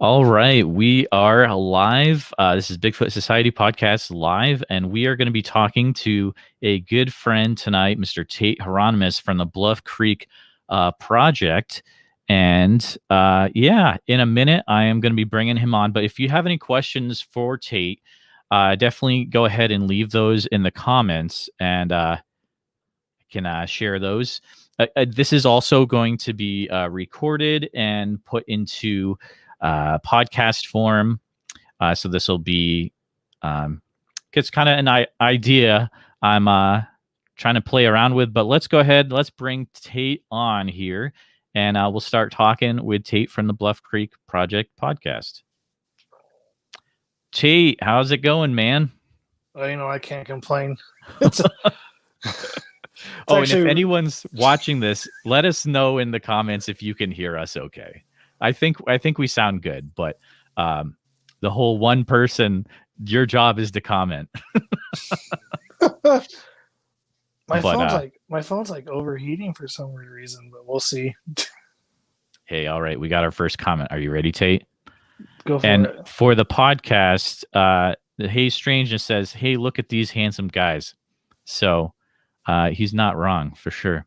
All right, we are live. This is Bigfoot Society Podcast live, and we are going to be talking to a good friend tonight, Mr. Tate Hieronymus from the Bluff Creek Project. And yeah, in a minute, I am going to be bringing him on. But if you have any questions for Tate, definitely go ahead and leave those in the comments, and I can share those. This is also going to be recorded and put into podcast form. So this will be it's kind of an idea I'm trying to play around with. But let's go ahead. Let's bring Tate on here, and we'll start talking with Tate from the Bluff Creek Project podcast. Tate, how's it going, man? Well, I can't complain. Oh, and if anyone's watching this, let us know in the comments if you can hear us okay. I think we sound good, but the whole one person, your job is to comment. my phone's like overheating for some weird reason, but we'll see. Hey, all right, we got our first comment. Are you ready, Tate? Go for and it. For the podcast, the Hey Strangeness says, "Hey, look at these handsome guys." So he's not wrong for sure.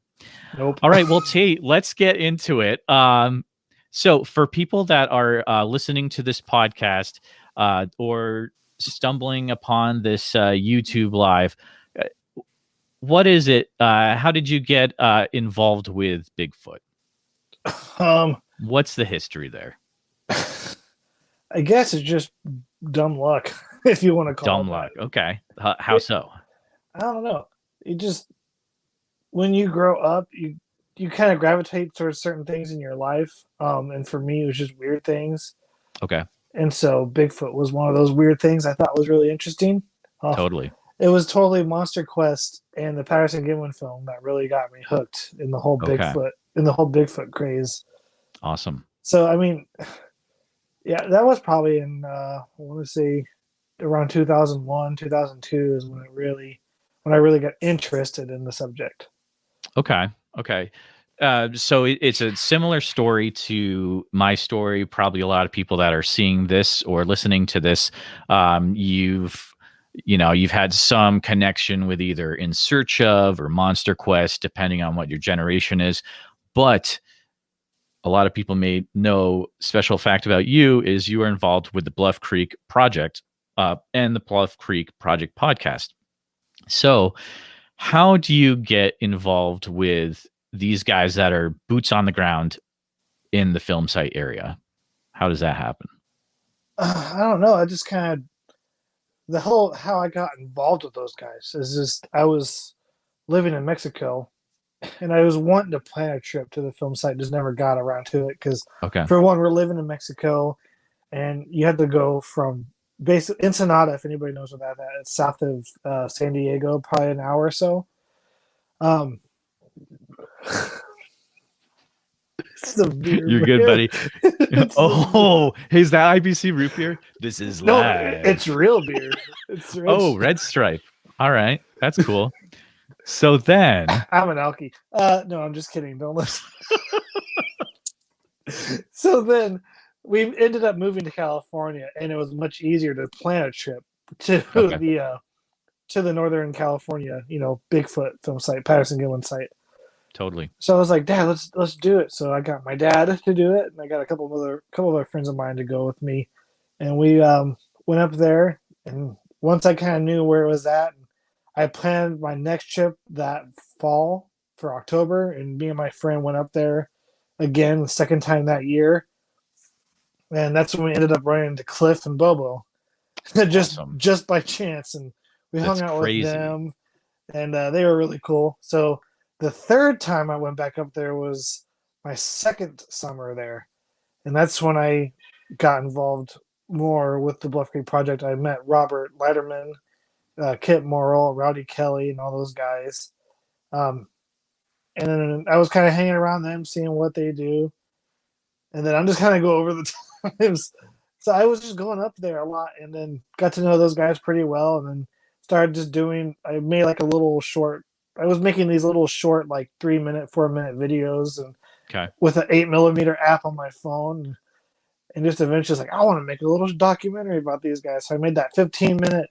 Nope. All right, well, Tate, let's get into it. So for people that are listening to this podcast or stumbling upon this YouTube live, what is it? How did you get involved with Bigfoot? What's the history there? I guess it's just dumb luck, if you want to call it dumb luck. Okay. How so? I don't know. You just, when you grow up, you kind of gravitate towards certain things in your life. And for me, it was just weird things. Okay. And so Bigfoot was one of those weird things I thought was really interesting. Totally. It was totally Monster Quest and the Patterson Gimlin film that really got me hooked in the whole Bigfoot craze. Awesome. So, I mean, yeah, that was probably in, I want to say around 2001, 2002 is when I really got interested in the subject. Okay. So it's a similar story to my story. Probably a lot of people that are seeing this or listening to this, you've had some connection with either In Search Of or Monster Quest, depending on what your generation is. But a lot of people may know, special fact about you is you are involved with the Bluff Creek Project and the Bluff Creek Project podcast. So how do you get involved with these guys that are boots on the ground in the film site area? How does that happen? I don't know. I just kind of, how I got involved with those guys is just, I was living in Mexico and I was wanting to plan a trip to the film site, just never got around to it. Cause for one, we're living in Mexico and you had to go from basically Ensenada, if anybody knows what that is, it's south of San Diego, probably an hour or so. You're good, buddy. Oh, is that IBC root beer? This is live. No, it's real beer. Red Stripe. All right, that's cool. So then, I'm an alkie. No, I'm just kidding. Don't listen. So then, we ended up moving to California, and it was much easier to plan a trip to the Northern California, Bigfoot film site, Patterson Gimlin site. Totally. So I was like, Dad, let's do it. So I got my dad to do it, and I got a couple of other friends of mine to go with me, and we went up there. And once I kind of knew where it was at, I planned my next trip that fall for October, and me and my friend went up there again the second time that year. And that's when we ended up running into Cliff and Bobo, just by chance, and we hung out with them, and they were really cool. So the third time I went back up there was my second summer there, and that's when I got involved more with the Bluff Creek Project. I met Robert Leiterman, Kit Morrill, Rowdy Kelly, and all those guys. And then I was kind of hanging around them, seeing what they do, and then I'm just kind of go over the times. So I was just going up there a lot, and then got to know those guys pretty well, and then started just doing. I made like a little short. I was making these little short, like 3-minute, 4-minute videos, and with an 8mm app on my phone. And just eventually like, I want to make a little documentary about these guys. So I made that 15-minute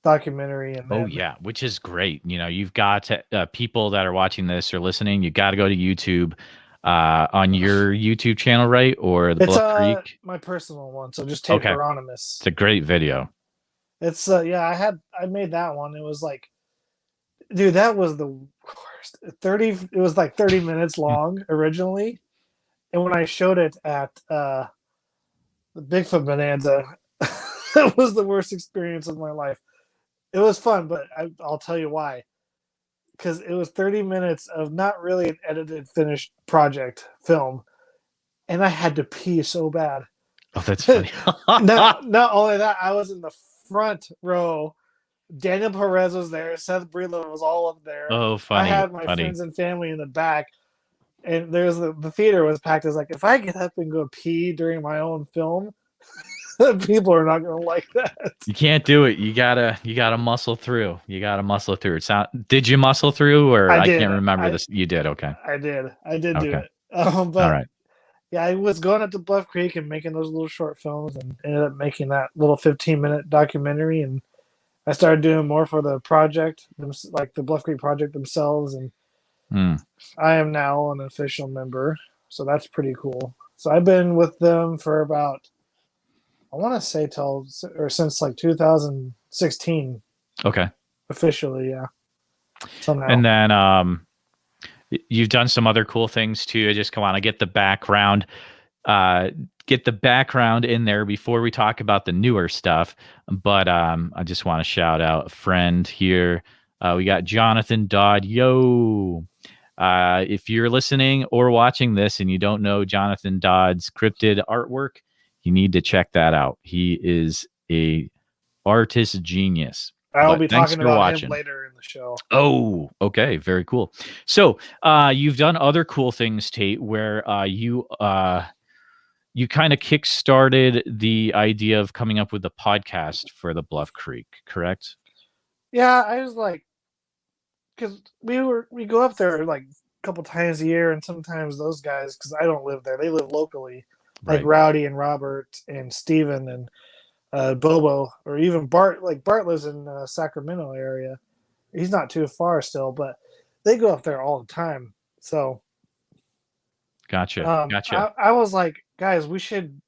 documentary. And then, Oh yeah, which is great. You know, you've got to, people that are watching this or listening, you got to go to YouTube, on your YouTube channel, right? Or the it's Bluff Creek. my personal one. So just Tate Okay. Hieronymus. It's a great video. It's yeah, I made that one. It was like, dude, that was the worst. 30, it was like 30 minutes long originally. And when I showed it at the Bigfoot Bonanza, that was the worst experience of my life. It was fun, but I'll tell you why. Because it was 30 minutes of not really an edited, finished project film, and I had to pee so bad. Oh, that's funny. Not only that, I was in the front row. Daniel Perez was there. Seth Breland was all up there. Oh, funny. I had my friends and family in the back, and there's the theater was packed. It's like, if I get up and go pee during my own film, people are not going to like that. You can't do it. You gotta muscle through. You gotta muscle through. Did you muscle through, or I can't remember this? You did. Okay. I did do it. But all right. Yeah, I was going up to Bluff Creek and making those little short films, and ended up making that little 15-minute documentary. And I started doing more for the project, like the Bluff Creek Project themselves. And I am now an official member, so that's pretty cool. So I've been with them for about, I want to say since like 2016. Okay. Officially, yeah. Somehow. And then you've done some other cool things too. I just want to get the background in there before we talk about the newer stuff. But I just want to shout out a friend here. We got Jonathan Dodd. Yo. If you're listening or watching this and you don't know Jonathan Dodd's cryptid artwork, you need to check that out. He is a artist genius. I'll be talking about him later in the show. Oh, okay. Very cool. So you've done other cool things, Tate, where you kind of kickstarted the idea of coming up with a podcast for the Bluff Creek, correct? Yeah, I was like, because we go up there like a couple times a year, and sometimes those guys, because I don't live there, they live locally, like Rowdy and Robert and Steven and Bobo, or even Bart. Like Bart lives in Sacramento area. He's not too far still, but they go up there all the time. So gotcha. I was like, guys, we should.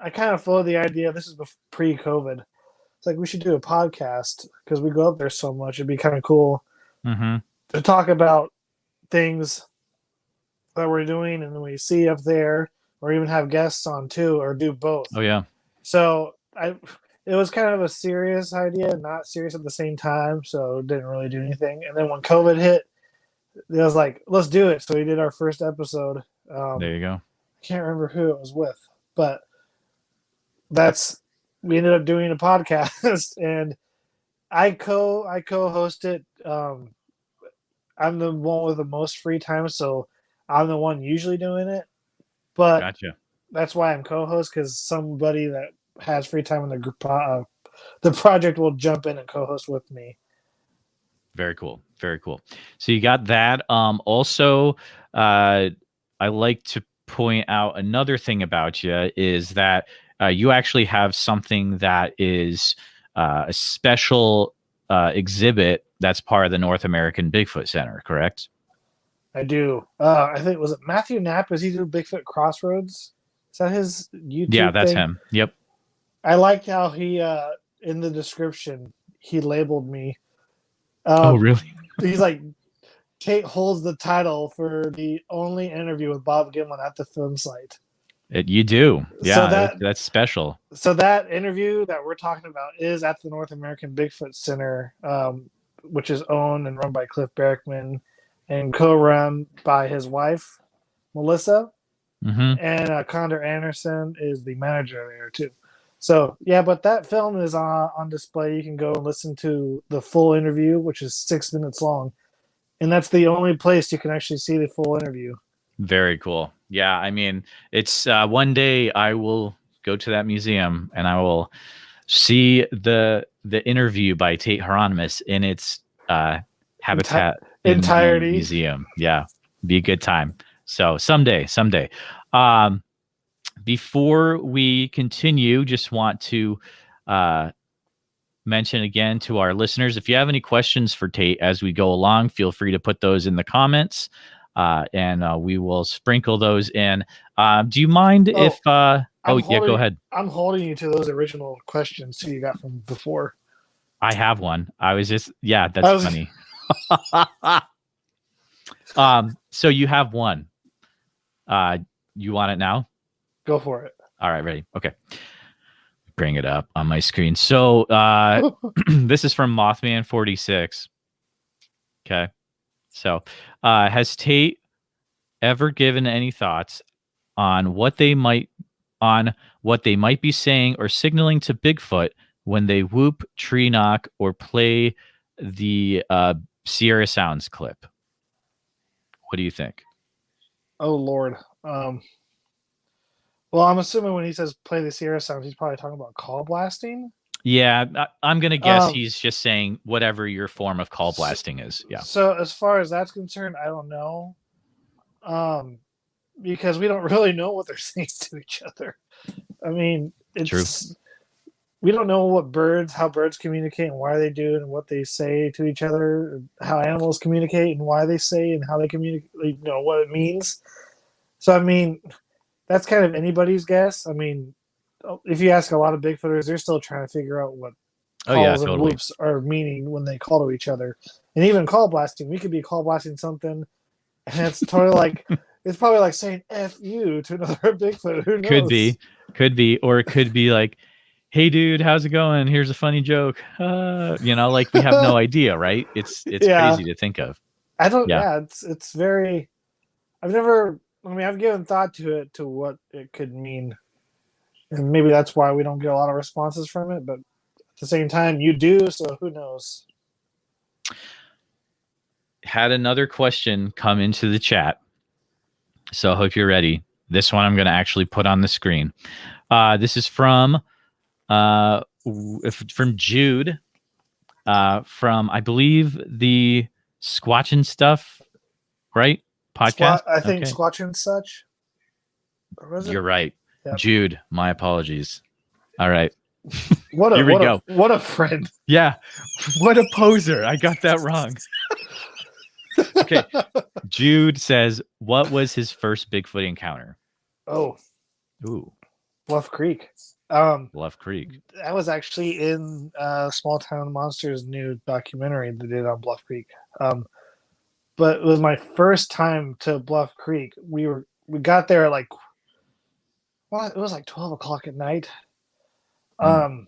I kind of floated the idea. This is pre-COVID. It's like we should do a podcast because we go up there so much. It'd be kind of cool to talk about things that we're doing and we see up there, or even have guests on too, or do both. Oh yeah. So it was kind of a serious idea, not serious at the same time, so it didn't really do anything. And then when COVID hit, it was like, let's do it. So we did our first episode. There you go. I can't remember who it was with, but we ended up doing a podcast, and I co-host it. I'm the one with the most free time, so I'm the one usually doing it. But gotcha. That's why I'm co-host, because somebody that has free time in the group, the project will jump in and co-host with me. Very cool. Very cool. So you got that. Also, I like to point out another thing about you is that you actually have something that is a special exhibit that's part of the North American Bigfoot Center, correct? I do. I think, was it Matthew Knapp? Does he do Bigfoot Crossroads? Is that his YouTube Yeah, that's thing? him. Yep. I liked how he, in the description, he labeled me. Oh, really? He's like, Tate holds the title for the only interview with Bob Gimlin at the film site. You do. Yeah, so that's special. So that interview that we're talking about is at the North American Bigfoot Center, which is owned and run by Cliff Berkman and co-run by his wife, Melissa. And Condor Anderson is the manager there too. So yeah, but that film is on display. You can go and listen to the full interview, which is 6 minutes long, and that's the only place you can actually see the full interview. Very cool. Yeah, I mean, it's one day I will go to that museum and I will see the interview by Tate Hieronymus in its habitat entirety in the museum. Yeah, be a good time. So someday. Before we continue, just want to mention again to our listeners, if you have any questions for Tate as we go along, feel free to put those in the comments, and we will sprinkle those in. Do you mind if? Go ahead. I'm holding you to those original questions you got from before. I have one. I was just, that's funny. So you have one. You want it now? Go for it. All right, ready. Okay. Bring it up on my screen. So this is from Mothman 46. Okay. So has Tate ever given any thoughts on what they might be saying or signaling to Bigfoot when they whoop, tree knock, or play the Sierra Sounds clip? What do you think? Oh Lord. Well, I'm assuming when he says play the Sierra Sounds, he's probably talking about call blasting. Yeah, I'm going to guess he's just saying whatever your form of call blasting is. Yeah. So as far as that's concerned, I don't know. Because we don't really know what they're saying to each other. I mean, it's true. We don't know how birds communicate and why they do and what they say to each other, how animals communicate and why they say and how they communicate, what it means. So, I mean, that's kind of anybody's guess. I mean, if you ask a lot of Bigfooters, they're still trying to figure out what calls and whoops are meaning when they call to each other. And even call blasting, we could be call blasting something, and it's totally like, it's probably like saying F you to another Bigfoot. Who knows? Could be, or it could be like, hey dude, how's it going? Here's a funny joke. Like we have no idea, right? It's crazy to think of. It's very, I've given thought to what it could mean. And maybe that's why we don't get a lot of responses from it, but at the same time you do, so who knows? Had another question come into the chat. So I hope you're ready. This one I'm going to actually put on the screen. This is from Jude, from, I believe, the Squatchin' Stuff, right? Podcast? I think Squatchin' Such. You're right. Yep. Jude, my apologies. All right. Here we go. What a friend. Yeah. What a poser. I got that wrong. Okay. Jude says, what was his first Bigfoot encounter? Oh. Ooh. Bluff Creek. Bluff Creek. That was actually in Small Town Monsters new documentary they did on Bluff Creek. But it was my first time to Bluff Creek. We got there at it was like 12 o'clock at night. And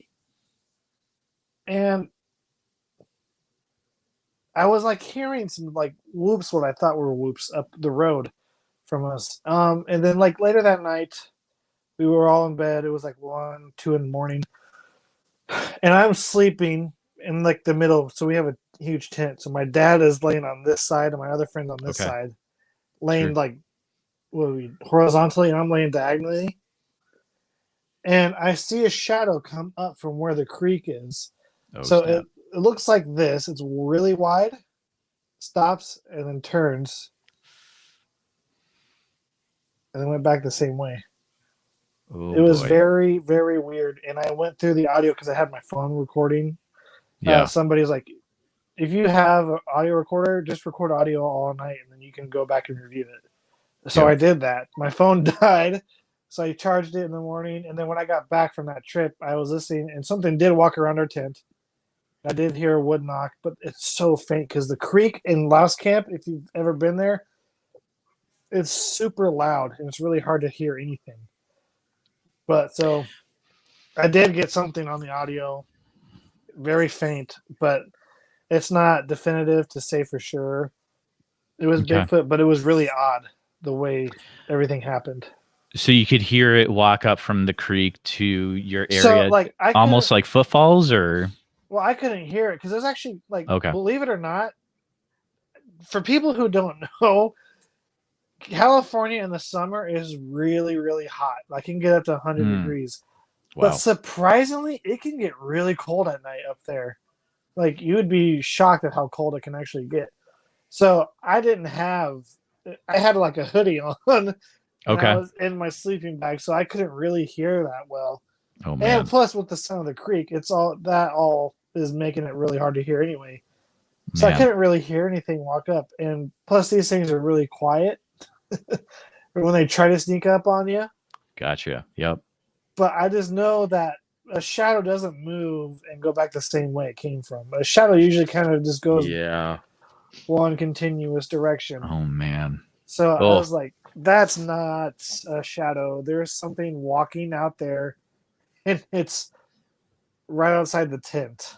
I was hearing some whoops, what I thought were whoops up the road from us. And then later that night, we were all in bed. It was 1, 2 in the morning. And I'm sleeping in the middle. So we have a huge tent. So my dad is laying on this side and my other friend's on this side, laying horizontally, and I'm laying diagonally. And I see a shadow come up from where the creek is. It looks like this. It's really wide, stops, and then turns. And then went back the same way. It was very, very weird. And I went through the audio because I had my phone recording. Yeah. Somebody's like, if you have an audio recorder, just record audio all night and then you can go back and review it. So I did that. My phone died. So I charged it in the morning. And then when I got back from that trip, I was listening and something did walk around our tent. I did hear a wood knock, but it's so faint because the creek in Louse Camp, if you've ever been there, it's super loud and it's really hard to hear anything. But so I did get something on the audio, very faint, but it's not definitive to say for sure. It was Bigfoot, but it was really odd the way everything happened. So you could hear it walk up from the creek to your area, almost like footfalls, or? Well, I couldn't hear it because it was actually believe it or not, for people who don't know, California in the summer is really, really hot. It can get up to 100 degrees. Wow. But surprisingly, it can get really cold at night up there. You would be shocked at how cold it can actually get. So I had a hoodie on and I Okay. was in my sleeping bag, so I couldn't really hear that well. Oh And man. plus, with the sound of the creek, it's all is making it really hard to hear anyway. So I Man. couldn't really hear anything walk up. And plus, these things are really quiet when they try to sneak up on you. Gotcha. Yep. But I just know that a shadow doesn't move and go back the same way it came from. A shadow usually kind of just goes Yeah. one continuous direction. Oh man. So I Oh was like, that's not a shadow. There's something walking out there, and it's right outside the tent.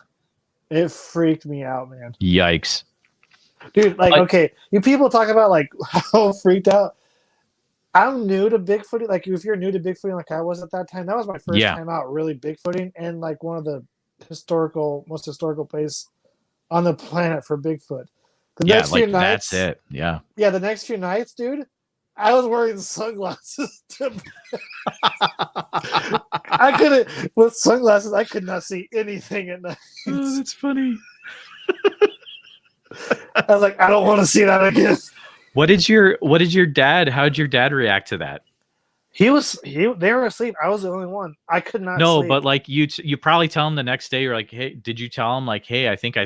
It freaked me out, man. yikes. Dude, like, But okay, you people talk about like how freaked out. I'm new to Bigfooting. Like, if you're new to Bigfooting, like I was at that time, that was my first yeah. time out really Bigfooting, and like one of the most historical place on the planet for Bigfoot. The Yeah, next few like that's nights, it. Yeah. yeah, the next few nights, dude, I was wearing sunglasses. I couldn't with sunglasses. I could not see anything at night. Oh, that's funny. I was like, I don't want to see that again. What did your dad, how did your dad react to that? They were asleep. I was the only one. I could not No, sleep. but like you probably tell him the next day, you're like, hey, did you tell him like, hey, I think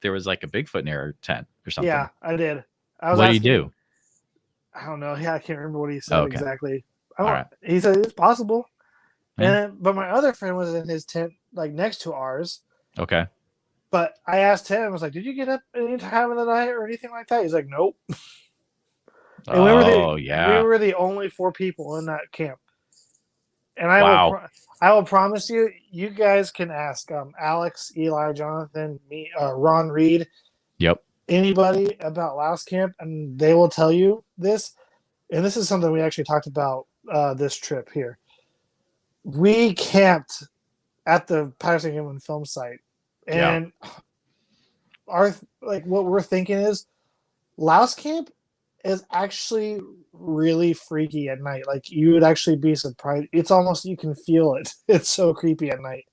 there was like a Bigfoot near our tent or something? Yeah, I did. I was What do you asking. do? I don't know. Yeah, I can't remember what he said Oh, okay. exactly. All right. He said it's possible. Yeah. But my other friend was in his tent, like next to ours. Okay. But I asked him, I was like, "Did you get up any time of the night or anything like that?" He's like, "Nope." And Oh, we yeah. were the only 4 people in that camp. And Wow. I will promise you, you guys can ask Alex, Eli, Jonathan, me, Ron Reed, Yep. anybody about last camp, and they will tell you this. And this is something we actually talked about this trip here. We camped at the Patterson Gimlin film site, Yeah. and what we're thinking is Louse Camp is actually really freaky at night. Like you would actually be surprised. It's almost you can feel it. It's so creepy at night.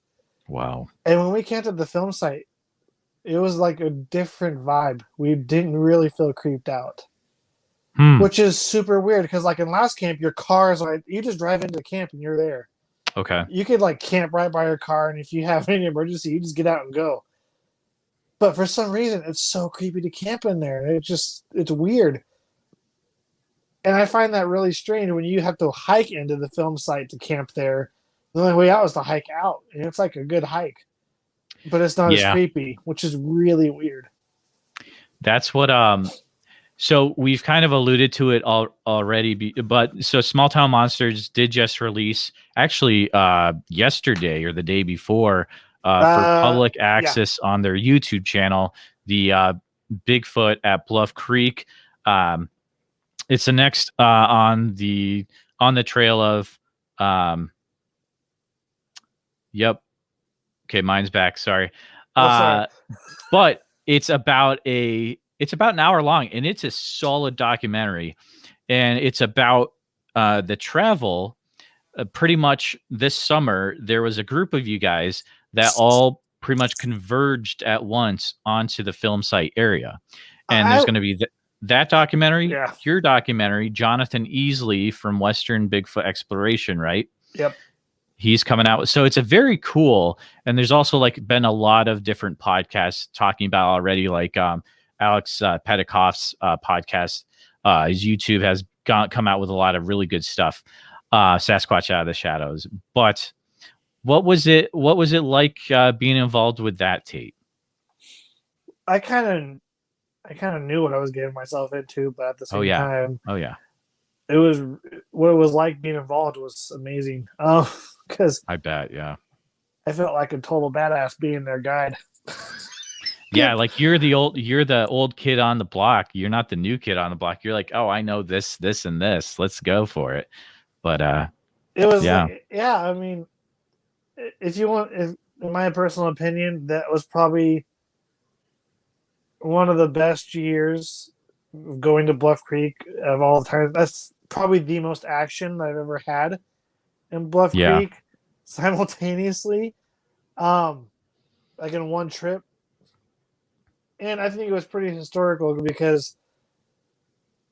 Wow. And when we camped at the film site, it was like a different vibe. We didn't really feel creeped out. Which is super weird because like in Louse Camp, your car is like you just drive into camp and you're there. Okay. You could like camp right by your car, and if you have any emergency, you just get out and go. But for some reason, it's so creepy to camp in there. It's weird. And I find that really strange when you have to hike into the film site to camp there. The only way out is to hike out, and it's like a good hike, but it's not as creepy, which is really weird. That's what so we've kind of alluded to it already, but so Small Town Monsters did just release actually yesterday or the day before for public access on their YouTube channel, the Bigfoot at Bluff Creek. It's the next on the trail of yep. Okay, mine's back. Sorry. But it's about an hour long, and it's a solid documentary, and it's about the travel. Pretty much this summer, there was a group of you guys that all pretty much converged at once onto the film site area, and there's going to be that documentary, your documentary, Jonathan Easley from Western Bigfoot Exploration, right? Yep. He's coming out. So it's a very cool. And there's also like been a lot of different podcasts talking about already, like Alex Petikoff's podcast. His YouTube has come out with a lot of really good stuff. Sasquatch Out of the Shadows. But what was it like being involved with that, Tate? I kind of knew what I was getting myself into, but at the same time, it was what it was like being involved was amazing. Because I bet, yeah, I felt like a total badass being their guide. Yeah, like you're the old kid on the block. You're not the new kid on the block. You're like, oh, I know this, and this. Let's go for it. But it was I mean, if in my personal opinion, that was probably one of the best years going to Bluff Creek of all time. That's probably the most action I've ever had in Bluff Creek simultaneously, like in one trip. And I think it was pretty historical because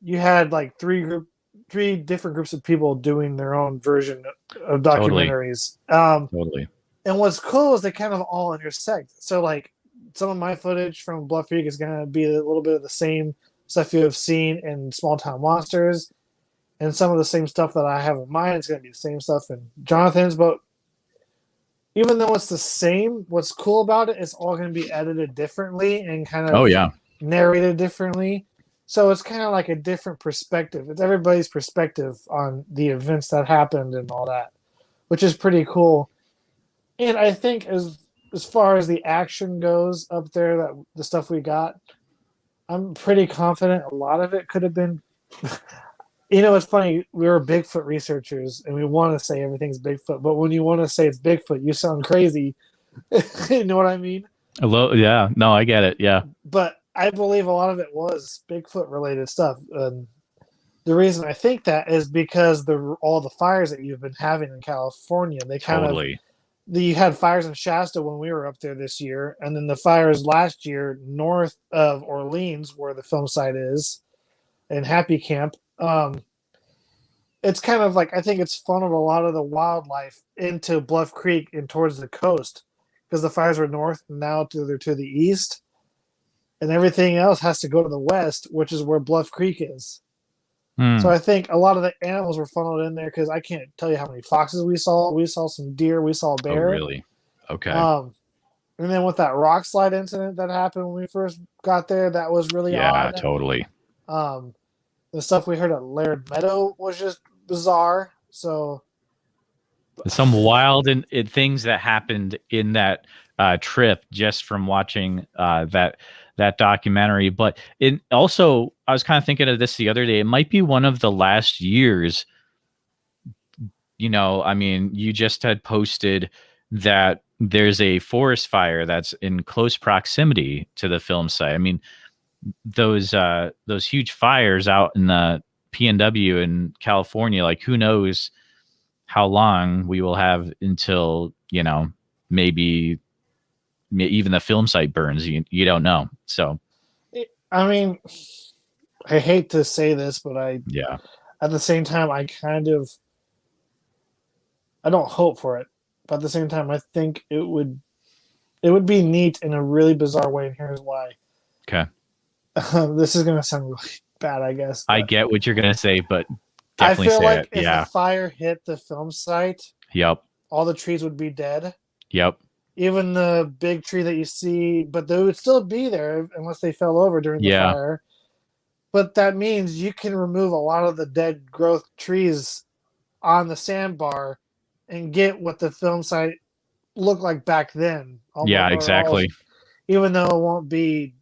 you had like 3 three different groups of people doing their own version of Totally. documentaries. Totally. And what's cool is they kind of all intersect. So like some of my footage from Bluff Creek is going to be a little bit of the same stuff you have seen in Small Town Monsters, and some of the same stuff that I have in mind is going to be the same stuff in Jonathan's. But even though it's the same, what's cool about it is all going to be edited differently and kind Oh of yeah. narrated differently. So it's kind of like a different perspective. It's everybody's perspective on the events that happened and all that, which is pretty cool. And I think as far as the action goes up there, that the stuff we got, I'm pretty confident a lot of it could have been. You know, it's funny. We were Bigfoot researchers, and we want to say everything's Bigfoot, but when you want to say it's Bigfoot, you sound crazy. You know what I mean? Hello. Yeah. No, I get it. Yeah. But I believe a lot of it was Bigfoot related stuff. And the reason I think that is because all the fires that you've been having in California, they kind of Totally. you had fires in Shasta when we were up there this year, and then the fires last year north of Orleans, where the film site is, in Happy Camp. It's kind of like I think it's funneled a lot of the wildlife into Bluff Creek and towards the coast because the fires were north and now they're to the east, and everything else has to go to the west, which is where Bluff Creek is. So Hmm. I think a lot of the animals were funneled in there because I can't tell you how many foxes we saw. We saw some deer. We saw a Oh, bear. really? Okay. Um, and then with that rock slide incident that happened when we first got there, that was really Yeah, odd. totally. Um, the stuff we heard at Laird Meadow was just bizarre. So Some wild things that happened in that trip just from watching that documentary. But it also, I was kind of thinking of this the other day. It might be one of the last years. I mean, you just had posted that there's a forest fire that's in close proximity to the film site. I mean, those huge fires out in the PNW in California, like who knows how long we will have until, maybe even the film site burns. You don't know. So I mean, I hate to say this, but yeah. at the same time I don't hope for it, but at the same time I think it would be neat in a really bizarre way, and here's why. Okay. This is gonna sound really bad, I guess, I but get what you're gonna say, but I definitely feel say it. like if the Yeah. fire hit the film site, Yep. all the trees would be dead. Yep. Even the big tree that you see, but they would still be there unless they fell over during the Yeah. fire. But that means you can remove a lot of the dead growth trees on the sandbar and get what the film site looked like back then. Yeah, Or exactly. even though it won't be,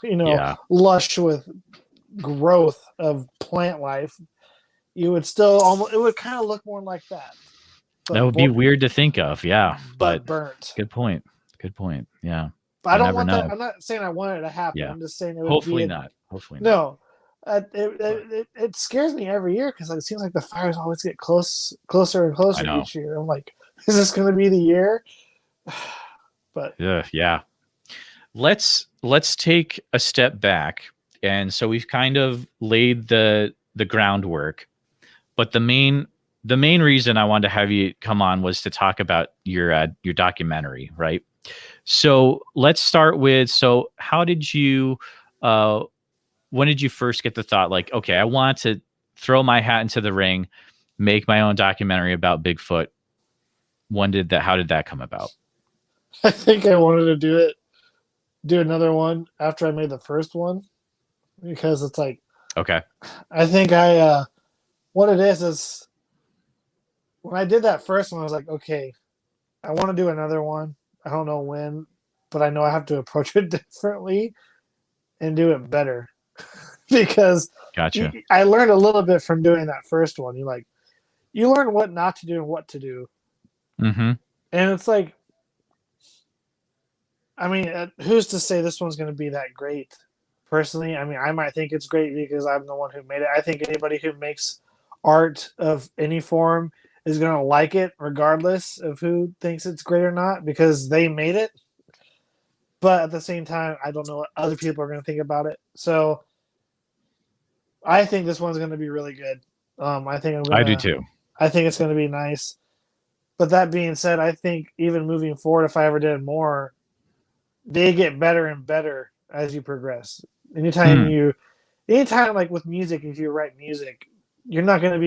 Yeah. lush with growth of plant life, you would still almost, it would kind of look more like that. That would be weird to think of. Yeah. But But burnt. good point. Good point. Yeah. But I You don't never want that. know. I'm not saying I want it to happen. Yeah. I'm just saying it would be Hopefully a not. Hopefully not. no. It scares me every year because it seems like the fires always get closer and I closer know. each year. I'm like, is this going to be the year? But Yeah. Let's take a step back. And so we've kind of laid the groundwork, but the main reason I wanted to have you come on was to talk about your documentary, right? So let's start with, so how did you uh when did you first get the thought, like, okay, I want to throw my hat into the ring, make my own documentary about Bigfoot? How did that come about? I think I wanted to do another one after I made the first one because it's like Okay. I think what it is when I did that first one I was like, okay, I want to do another one. I don't know when, but I know I have to approach it differently and do it better because Gotcha. I learned a little bit from doing that first one. You learn what not to do and what to do, Mm-hmm. and it's like, I mean, who's to say this one's going to be that great? Personally, I mean, I might think it's great because I'm the one who made it. I think anybody who makes art of any form is going to like it, regardless of who thinks it's great or not, because they made it. But at the same time, I don't know what other people are going to think about it. So I think this one's going to be really good. I think I do too. I think it's going to be nice. But that being said, I think even moving forward, if I ever did more, they get better and better as you progress. Anytime like with music, if you write music, you're not gonna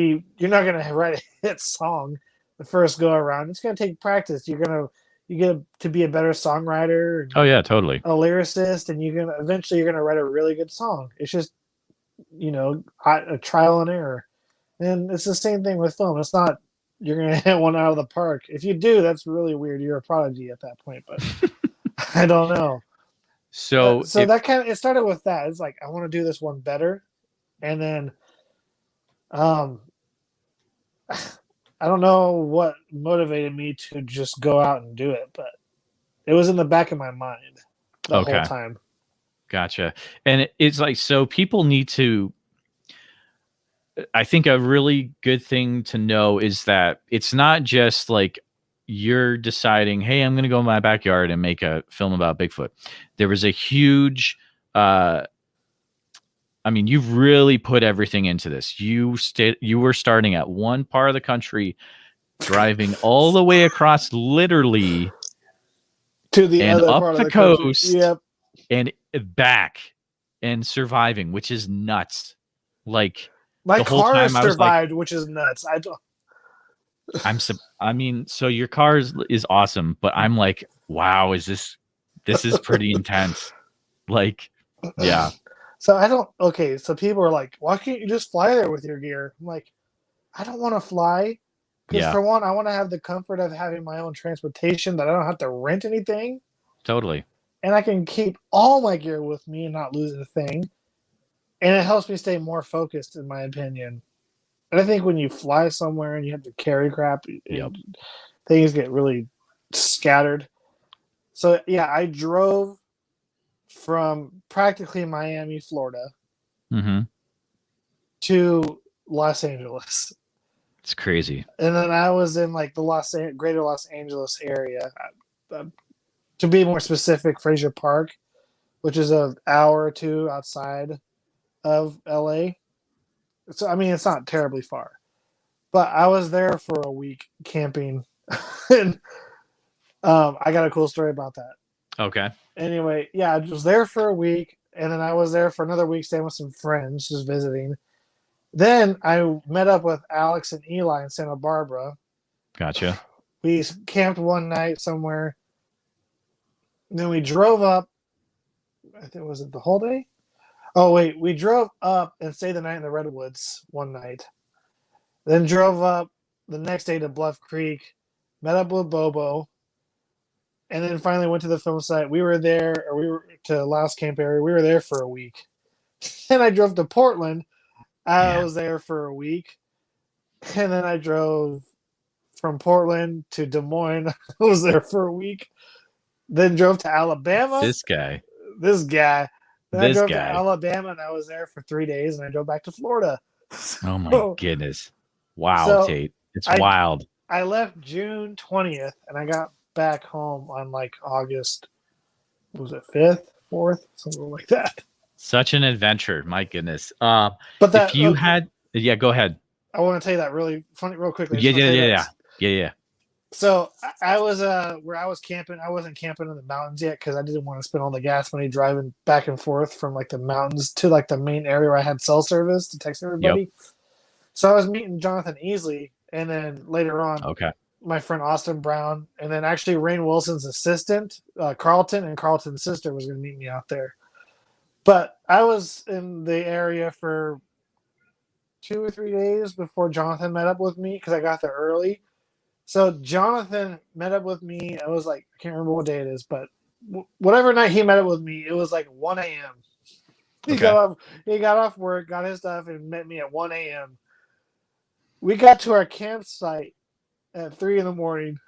write a hit song the first go around. It's gonna take practice. You get to be a better songwriter and Oh yeah, totally. a lyricist, and you're gonna write a really good song. It's just a trial and error, and it's the same thing with film. It's not you're gonna hit one out of the park. If you do, that's really weird. You're a prodigy at that point, but I don't know. So So that it started with that. It's like I want to do this one better, and then um, I don't know what motivated me to just go out and do it, but it was in the back of my mind the whole time. Gotcha. And it's like, so people need to, I think a really good thing to know is that it's not just like you're deciding, hey, I'm going to go in my backyard and make a film about Bigfoot. There was a huge, I mean, you've really put everything into this. You were starting at one part of the country, driving all the way across, literally, to the and other up part of the the country. coast, Yep. and back, and surviving, which is nuts. Like My the whole car time I was like, survived, which is nuts. I mean, so your car is awesome, but I'm like, wow, this is pretty intense. Like, yeah. So I don't. Okay, so people are like, why can't you just fly there with your gear? I'm like, I don't want to fly because Yeah, for one, I want to have the comfort of having my own transportation that I don't have to rent anything, totally. and I can keep all my gear with me and not lose a thing. And it helps me stay more focused, in my opinion. And I think when you fly somewhere and you have to carry crap, Yep. things get really scattered. So yeah, I drove from practically Miami, Florida, Mm-hmm. to Los Angeles, It's crazy. and then I was in like the greater Los Angeles area. Uh, to be more specific, Fraser Park, which is an hour or two outside of LA. So I mean, it's not terribly far, but I was there for a week camping, and I got a cool story about that. Okay. Anyway, yeah, I was there for a week, and then I was there for another week staying with some friends, just visiting. Then I met up with Alex and Eli in Santa Barbara. Gotcha. We camped one night somewhere. Then we drove up. I think was it the whole day? Oh wait, we drove up and stayed the night in the Redwoods one night. Then drove up the next day to Bluff Creek, met up with Bobo, and then finally went to the film site. We were there, or we were to Last Camp area. We were there for a week. Then I drove to Portland. I was there for a week, and then I drove from Portland to Des Moines. I was there for a week. Then drove to Alabama. This guy. Then I drove to Alabama, and I was there for 3 days, and I drove back to Florida. Oh my goodness! Wow, Tate, it's wild. I left June 20th, and I got back home on like August. Was it 5th, 4th, something like that? Such an adventure, my goodness. But that if you had, yeah, go ahead. I want to tell you that really funny, real quickly. Yeah. So I was where I was camping. I wasn't camping in the mountains yet because I didn't want to spend all the gas money driving back and forth from like the mountains to like the main area where I had cell service to text everybody. Yep. So I was meeting Jonathan Easley, and then later on, my friend Austin Brown, and then actually Rainn Wilson's assistant, Carlton, and Carlton's sister was going to meet me out there. But I was in the area for 2 or 3 days before Jonathan met up with me because I got there early. So Jonathan met up with me. I was like, I can't remember what day it is, but whatever night he met up with me, it was like 1 a.m. He got off work, got his stuff, and met me at 1 a.m. We got to our campsite at 3 in the morning.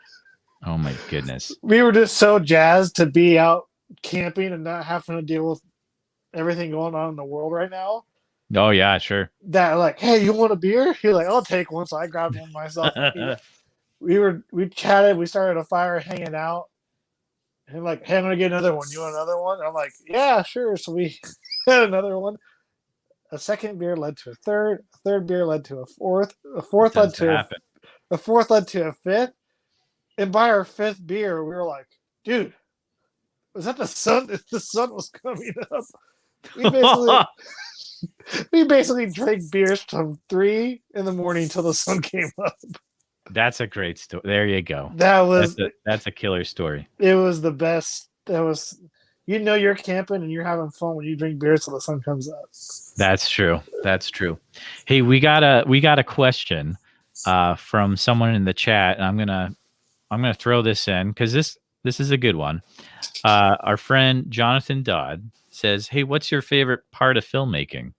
Oh my goodness. We were just so jazzed to be out camping and not having to deal with everything going on in the world right now. Oh yeah, sure. That like, hey, you want a beer? He's like, I'll take one. So I grabbed one myself. We chatted, we started a fire hanging out. And like, hey, I'm gonna get another one. You want another one? I'm like, yeah, sure. So we had another one. A second beer led to a third beer led to a fourth led to a fourth led to a fifth, and by our fifth beer, we were like, dude, was that the sun? The sun was coming up. We basically drank beers from 3 a.m. till the sun came up. That's a great story. There you go. That's a killer story. It was the best. You're camping and you're having fun when you drink beers till the sun comes up. That's true. Hey, we got a question from someone in the chat, and I'm gonna throw this in because this is a good one. Our friend Jonathan Dodd says, "Hey, what's your favorite part of filmmaking?"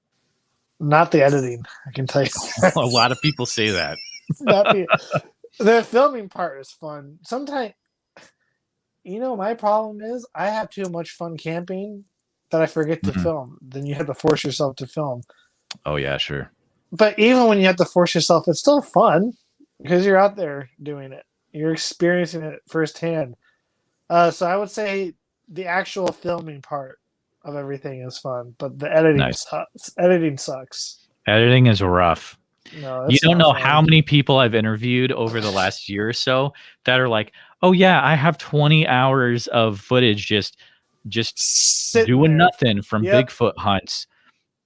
Not the editing, I can tell you. A lot of people say that. The filming part is fun. Sometimes, my problem is I have too much fun camping that I forget to film. Then you have to force yourself to film. Oh yeah, sure. But even when you have to force yourself, it's still fun because you're out there doing it. You're experiencing it firsthand. So I would say the actual filming part of everything is fun, but the editing sucks. Editing is rough. No, you don't know how many people I've interviewed over the last year or so that are like, "Oh yeah, I have 20 hours of footage just doing nothing from Bigfoot hunts,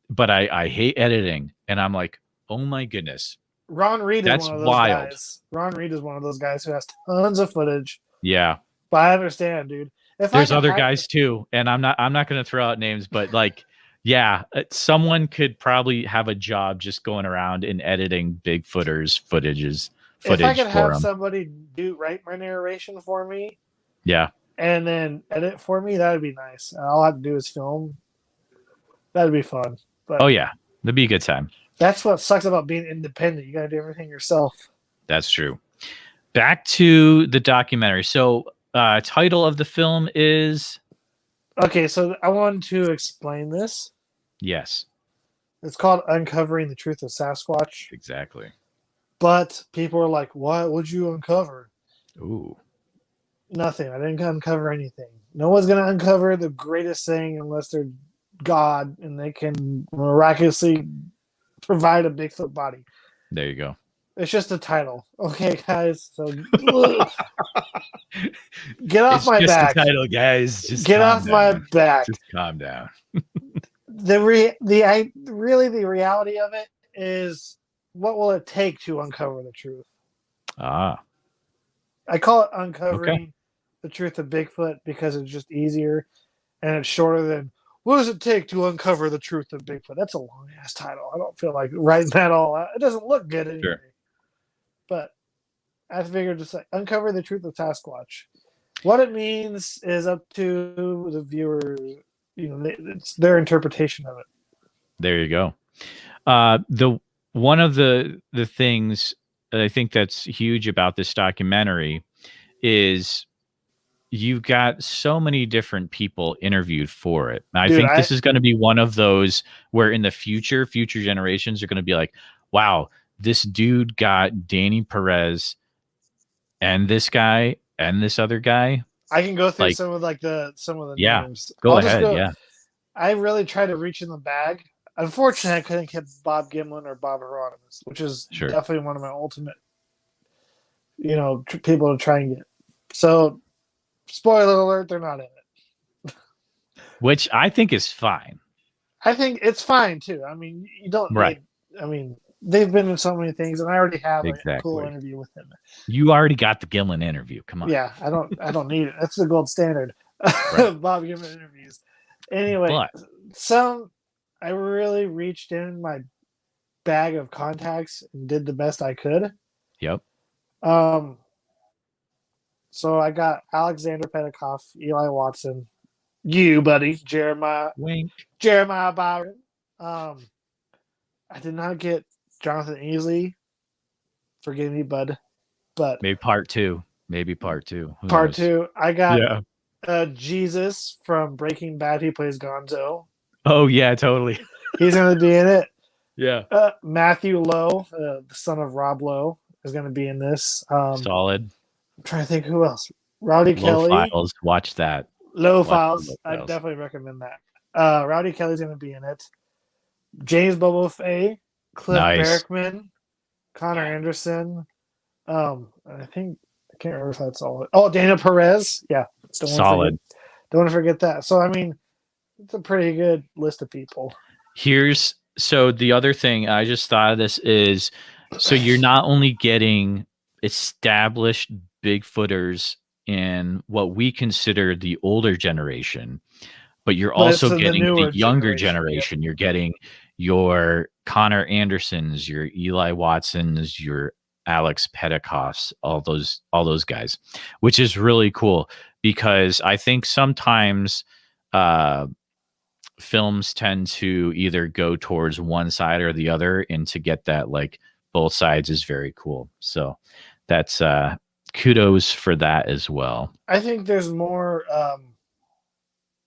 but I hate editing." And I'm like, "Oh my goodness." Ron Reed is one of those guys. Ron Reed is one of those guys who has tons of footage. Yeah. But I understand, dude. There's other guys too, and I'm not going to throw out names, but like, yeah, someone could probably have a job just going around and editing Bigfooters footage. If I could have somebody write my narration for me, yeah, and then edit for me, that would be nice. All I have to do is film. That'd be fun. But oh yeah, that'd be a good time. That's what sucks about being independent. You got to do everything yourself. That's true. Back to the documentary. So, title of the film is... Okay, so I wanted to explain this. Yes. It's called Uncovering the Truth of Sasquatch. Exactly. But people are like, what would you uncover? Ooh. Nothing. I didn't uncover anything. No one's going to uncover the greatest thing unless they're God and they can miraculously provide a Bigfoot body. There you go. It's just a title. Okay, guys. So get off my back. The title, guys. Just get off my back. Just calm down. The reality of it is, what will it take to uncover the truth? Ah. I call it uncovering the truth of Bigfoot because it's just easier and it's shorter than what does it take to uncover the truth of Bigfoot? That's a long ass title. I don't feel like writing that all out. It doesn't look good anyway. Sure. But I figured just like uncover the truth of Sasquatch. What it means is up to the viewer. It's their interpretation of it. There you go. One of the things that I think that's huge about this documentary is you've got so many different people interviewed for it. And I think this is going to be one of those where in the future generations are going to be like, wow, this dude got Danny Perez and this guy and this other guy. I can go through some of the names. Go ahead. I really tried to reach in the bag. Unfortunately, I couldn't get Bob Gimlin or Bob Hieronymus, which is definitely one of my ultimate, people to try and get. So, spoiler alert, they're not in it. Which I think is fine. I think it's fine too. I mean, you don't need, they've been in so many things, and I already have a cool interview with them. You already got the Gimlin interview. Come on. Yeah, I don't need it. That's the gold standard. Bob Gimlin interviews. Anyway, I really reached in my bag of contacts and did the best I could. Yep. So I got Alexander Petikoff, Eli Watson, you, buddy, Jeremiah Byron. I did not get Jonathan Easley. Forgive me, bud. But maybe part two. Part two. I got Jesus from Breaking Bad. He plays Gonzo. Oh yeah, totally. He's going to be in it. Yeah. Matthew Lowe, the son of Rob Lowe, is going to be in this. Solid. I'm trying to think who else. Rowdy Kelly. Files. Watch that. Low Files. I definitely recommend that. Rowdy Kelly's going to be in it. James Bobo Fay, Cliff Nice. Barrickman, Connor Anderson. I think I can't remember if that's all. Oh, Dana Perez. Yeah, don't want to forget. Solid. Don't want to forget that. So I mean, it's a pretty good list of people. So the other thing I just thought of this is, so you're not only getting established Bigfooters in what we consider the older generation, but you're also getting the younger generation. Yep. You're getting your Connor Andersons, your Eli Watsons, your Alex Petticoffs, all those guys, which is really cool because I think sometimes films tend to either go towards one side or the other, and to get that like both sides is very cool. So that's kudos for that as well. I think there's more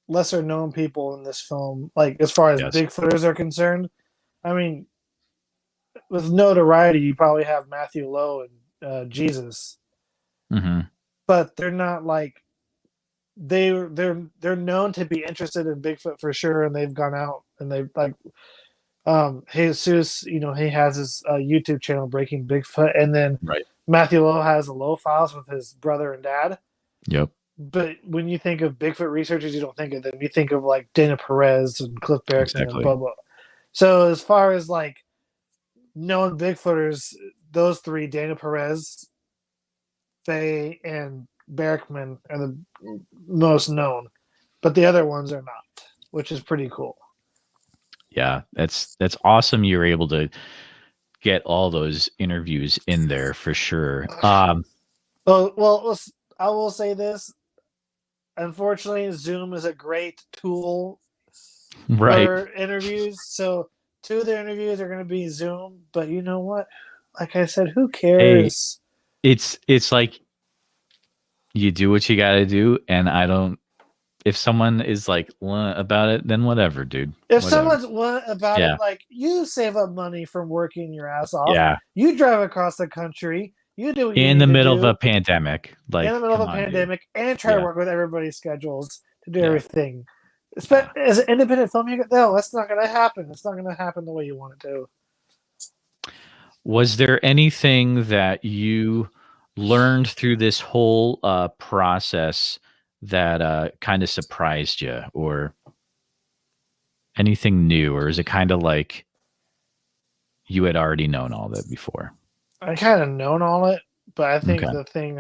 lesser known people in this film, like as far as Bigfooters are concerned. I mean, with notoriety, you probably have Matthew Lowe and Jesus, but they're not like they're known to be interested in Bigfoot for sure, and they've gone out and they've like Jesus, he has his YouTube channel Breaking Bigfoot, and then Matthew Lowe has the Lowe Files with his brother and dad. Yep. But when you think of Bigfoot researchers, you don't think of them. You think of like Dana Perez and Cliff Barrickman and blah blah. So as far as like known Bigfooters, those three, Dana Perez, Fay, and Barrickman, are the most known. But the other ones are not, which is pretty cool. Yeah, that's awesome. You're able to get all those interviews in there for sure. Well, I will say this. Unfortunately, Zoom is a great tool for interviews. So 2 of the interviews are going to be Zoom. But you know what? Like I said, who cares? Hey, it's like you do what you got to do, and I don't. If someone is like about it, then whatever, dude. If someone's about it, like you save up money from working your ass off. Yeah. You drive across the country. You do what you in the middle of a pandemic, like in the middle of a pandemic, and try to work with everybody's schedules to do everything. As an independent filmmaker, no, that's not going to happen. It's not going to happen the way you want it to. Was there anything that you learned through this whole process that kind of surprised you, or anything new, or is it kind of like you had already known all that before? I kind of known all it, but I think the thing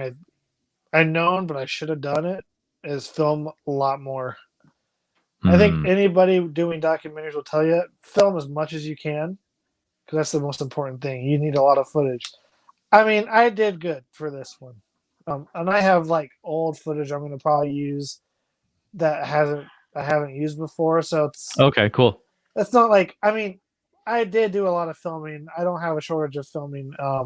I known, but I should have done it, is film a lot more. I think anybody doing documentaries will tell you, film as much as you can, because that's the most important thing. You need a lot of footage. I mean, I did good for this one. And I have like old footage I'm going to probably use that I haven't used before. So it's okay, cool. It's not like, I mean, I did do a lot of filming. I don't have a shortage of filming. I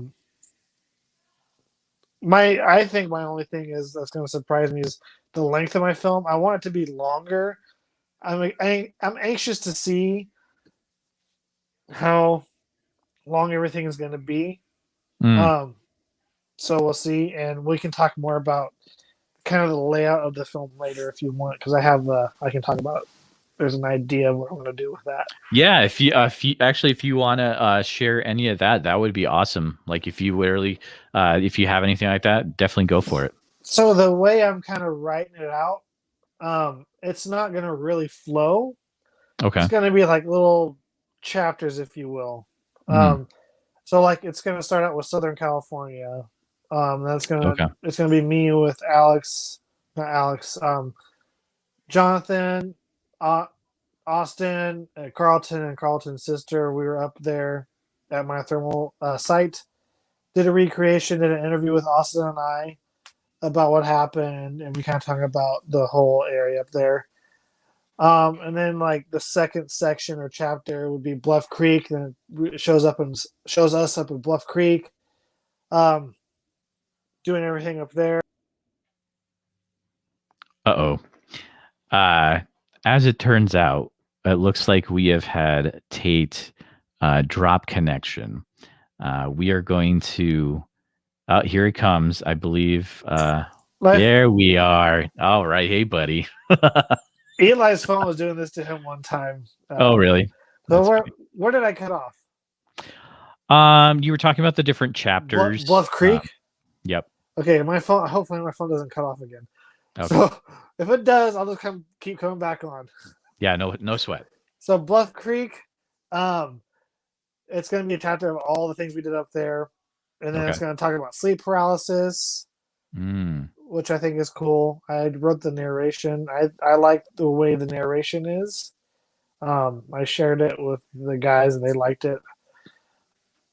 think my only thing that's going to surprise me is the length of my film. I want it to be longer. I'm anxious to see how long everything is going to be. So we'll see, and we can talk more about kind of the layout of the film later if you want, because I can talk about it. There's an idea of what I'm going to do with that. Yeah, if you want to share any of that, that would be awesome. Like if you really, if you have anything like that, definitely go for it. So the way I'm kind of writing it out, it's not going to really flow. Okay. It's going to be like little chapters, if you will. So like it's going to start out with Southern California. It's going to be me with Jonathan, Austin, Carlton, and Carlton's sister. We were up there at my thermal site. Did a recreation, did an interview with Austin and I about what happened, and we kind of talked about the whole area up there. And then like the second section or chapter would be Bluff Creek, and it shows us up in Bluff Creek, doing everything up there. As it turns out, it looks like we have had Tate drop connection. We are going to. Here he comes, I believe. There we are. All right, hey, buddy. Eli's phone was doing this to him one time. Oh, really? So Where did I cut off? You were talking about the different chapters. Bluff Creek. Yep. Okay, my phone. Hopefully, my phone doesn't cut off again. Okay. So if it does, I'll just keep coming back on. Yeah, no sweat. So Bluff Creek, it's going to be a chapter of all the things we did up there, and then it's going to talk about sleep paralysis, which I think is cool. I wrote the narration. I like the way the narration is. I shared it with the guys, and they liked it.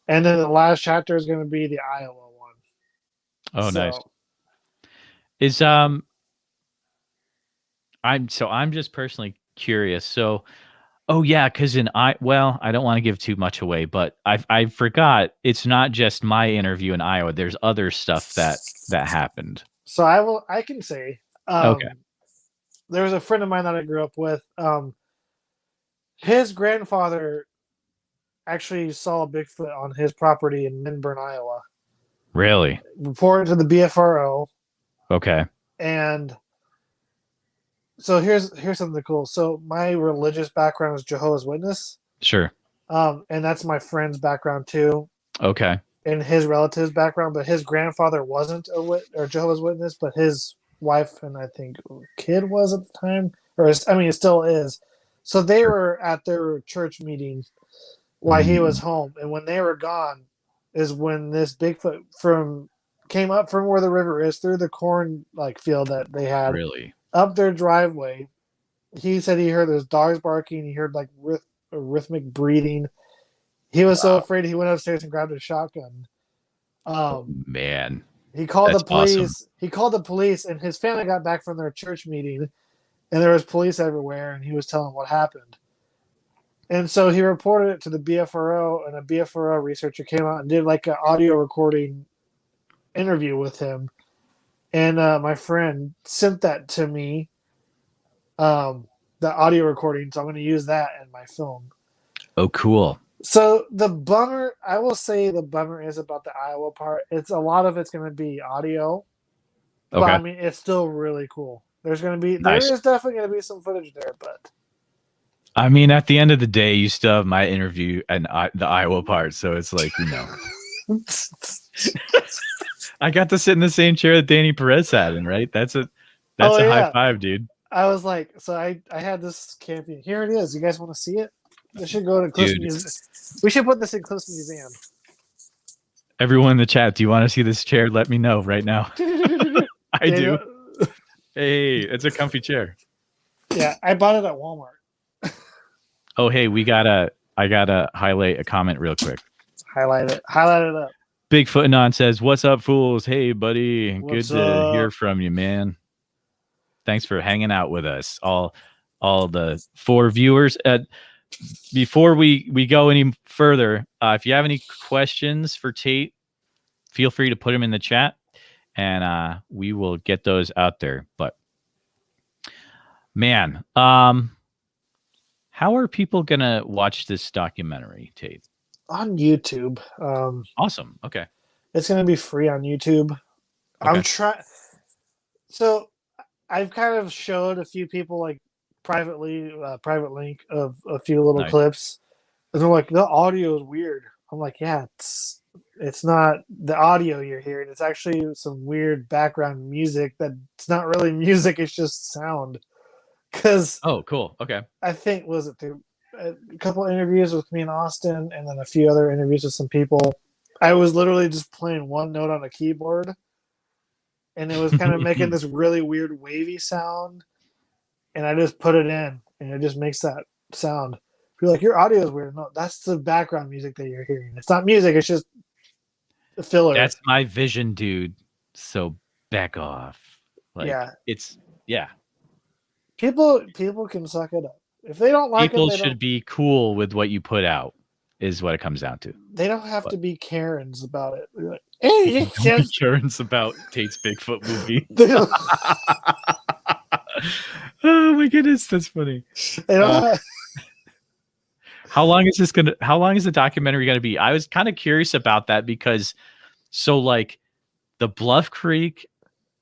And then the last chapter is going to be the Iowa one. Oh, nice. I'm just personally curious. So, because I don't want to give too much away, but I forgot it's not just my interview in Iowa. There's other stuff that happened. So I can say, there was a friend of mine that I grew up with. His grandfather actually saw a Bigfoot on his property in Minburn, Iowa. Really? Reported to the BFRO. Okay. And so here's something cool. So my religious background is Jehovah's Witness. Sure. And that's my friend's background too. Okay. And his relative's background, but his grandfather wasn't a Jehovah's Witness, but his wife and I think kid was at the time, it still is. So they were at their church meeting while he was home, and when they were gone, is when this Bigfoot came up from where the river is through the corn field that they had. Really? Up their driveway. He said he heard those dogs barking. He heard rhythmic breathing. He was so afraid he went upstairs and grabbed a shotgun. Man. He called the police. Awesome. He called the police, and his family got back from their church meeting, and there was police everywhere, and he was telling what happened. And so he reported it to the BFRO, and a BFRO researcher came out and did an audio recording interview with him. And my friend sent that to me, the audio recording, so I'm going to use that in my film. Oh, cool. So I will say the bummer is about the Iowa part. A lot of it's going to be audio. Okay. But I mean, it's still really cool. There is definitely going to be some footage there, but. I mean, at the end of the day, you still have my interview and the Iowa part, so it's I got to sit in the same chair that Danny Perez sat in, right? That's a high five, dude. I was I had this camping. Here it is. You guys want to see it? This should go to Cliff's Museum. We should put this in Cliff's Museum. Everyone in the chat, do you want to see this chair? Let me know right now. I do. Hey, it's a comfy chair. Yeah, I bought it at Walmart. Oh, hey, I gotta highlight a comment real quick. Highlight it up. Bigfoot Anon says, "What's up, fools? Hey, buddy. Good to hear from you, man. Thanks for hanging out with us, all the 4 viewers." Before we go any further, if you have any questions for Tate, feel free to put them in the chat, and we will get those out there. But man, how are people gonna watch this documentary, Tate? On YouTube. Awesome. Okay. It's gonna be free on YouTube. Okay. I'm trying. So I've kind of showed a few people private link of a few little clips, and they're like, the audio is weird. I'm like, yeah, it's not the audio you're hearing. It's actually some weird background music that's not really music. It's just sound. Oh, cool. Okay. I think a couple interviews with me and Austin, and then a few other interviews with some people. I was literally just playing one note on a keyboard, and it was kind of making this really weird wavy sound. And I just put it in, and it just makes that sound. You're like, your audio is weird. No, that's the background music that you're hearing. It's not music. It's just a filler. That's my vision, dude. So back off. People can suck it up. If they don't like people should be cool with what you put out, is what it comes down to. They don't have to be Karens about it. They're like, hey, you can't be Karens about Tate's Bigfoot movie. Oh my goodness, that's funny. How long is the documentary gonna be? I was kind of curious about that because the Bluff Creek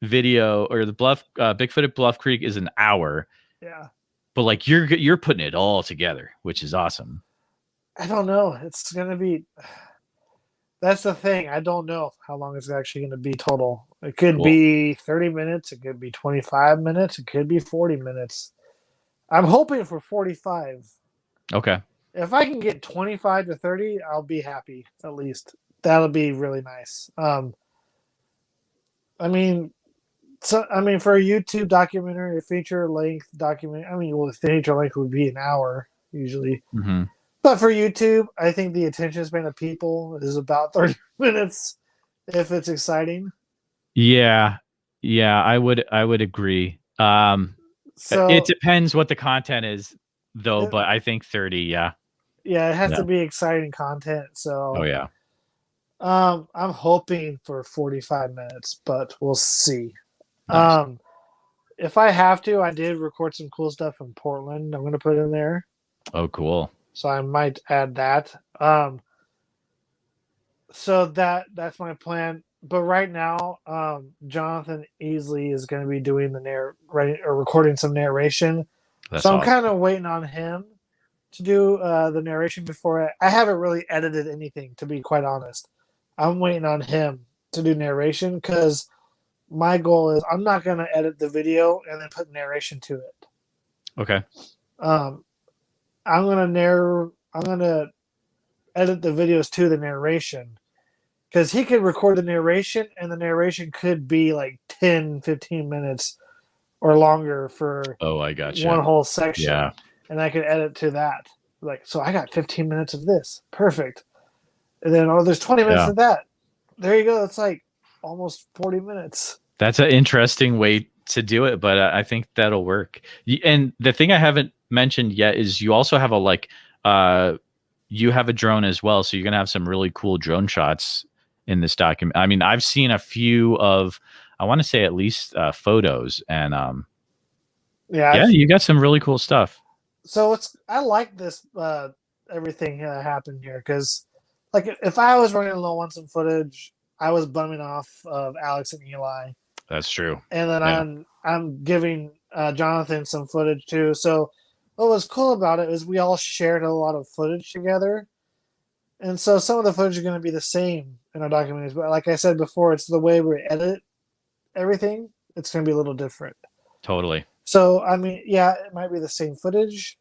video, or the Bigfoot at Bluff Creek, is an hour. Yeah. But you're putting it all together, which is awesome. I don't know. It's gonna be. That's the thing. I don't know how long it's actually going to be total. It could Cool. be 30 minutes. It could be 25 minutes. It could be 40 minutes. I'm hoping for 45. Okay. If I can get 25 to 30, I'll be happy at least. That'll be really nice. I mean, for a YouTube documentary, a feature length document, well, the feature length would be an hour usually. Hmm. But for YouTube, I think the attention span of people is about 30 minutes if it's exciting. Yeah. Yeah, I would agree. It So depends what the content is though, it, but I think 30, yeah. yeah, it has Yeah. to be exciting content. Oh So yeah. I'm hoping for 45 minutes, but we'll see. Nice. Um, if I have to, I did record some cool stuff in Portland. I'm going to put in there, Oh, cool. so I might add that. So that's my plan. But right now, Jonathan Easley is going to be doing writing or recording some narration. That's So I'm awesome. kind of waiting on him to do the narration before I haven't really edited anything, to be quite honest. I'm waiting on him to do narration because my goal is I'm not going to edit the video and then put narration to it. Okay. Um, I'm gonna edit the videos to the narration because he could record the narration and the narration could be like 10, 15 minutes or longer for Oh, I gotcha. one whole section, Yeah. and I could edit to that. Like, so I got 15 minutes of this, perfect. And then there's 20 minutes Yeah. of that. There you go. It's like almost 40 minutes. That's an interesting way to do it, but I think that'll work. And the thing I haven't mentioned yet is you also have uh, you have a drone as well, so you're gonna have some really cool drone shots in this document. I mean, I've seen a few of, I want to say at least photos, and Yeah. yeah, you got some really cool stuff. So I like this everything that happened here because, like, if I was running low on some footage, I was bumming off of Alex and Eli, That's true. and then Yeah. I'm giving Jonathan some footage too. So what was cool about it is we all shared a lot of footage together, and so some of the footage is going to be the same in our documentaries. But like I said before, it's the way we edit everything. It's going to be a little different. Totally. So yeah, it might be the same footage,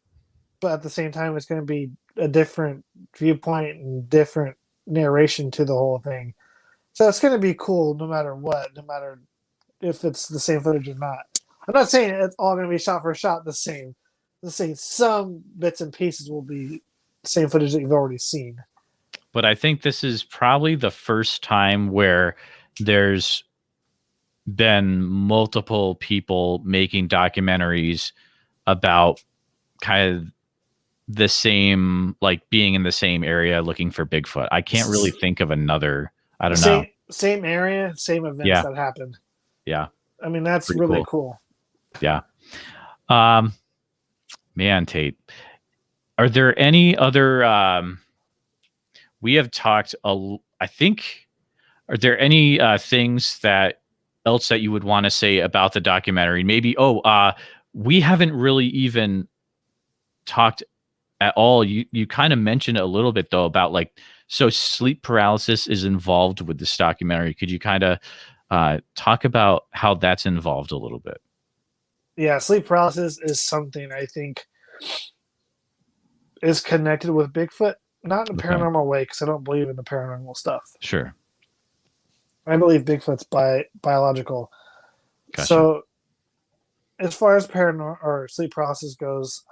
but at the same time, it's going to be a different viewpoint and different narration to the whole thing. So it's going to be cool no matter what, no matter if it's the same footage or not. I'm not saying it's all going to be shot for shot the same. I'm saying some bits and pieces will be the same footage that you've already seen. But I think this is probably the first time where there's been multiple people making documentaries about kind of the same, like being in the same area looking for Bigfoot. I can't really think of another. I don't know. Same area, same events Yeah. that happened. Yeah. I mean, that's Pretty really cool. cool. Yeah. Man, Tate, are there any other, we have talked, I think, are there any things that else that you would want to say about the documentary? Maybe, we haven't really even talked at all. You kind of mentioned a little bit though about like, so sleep paralysis is involved with this documentary. Could you kind of talk about how that's involved a little bit? Yeah, sleep paralysis is something I think is connected with Bigfoot, not in a Okay. paranormal way, because I don't believe in the paranormal stuff. Sure. I believe Bigfoot's biological. Gotcha. So, as far as paranormal or sleep paralysis goes,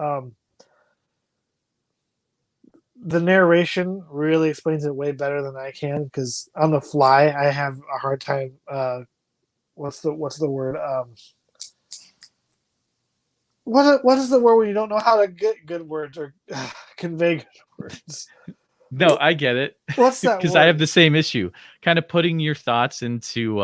the narration really explains it way better than I can. Because on the fly, I have a hard time. What's the word? What is the word when you don't know how to get good words or convey good words? No, I get it. What's that Because word? I have the same issue. Kind of putting your thoughts into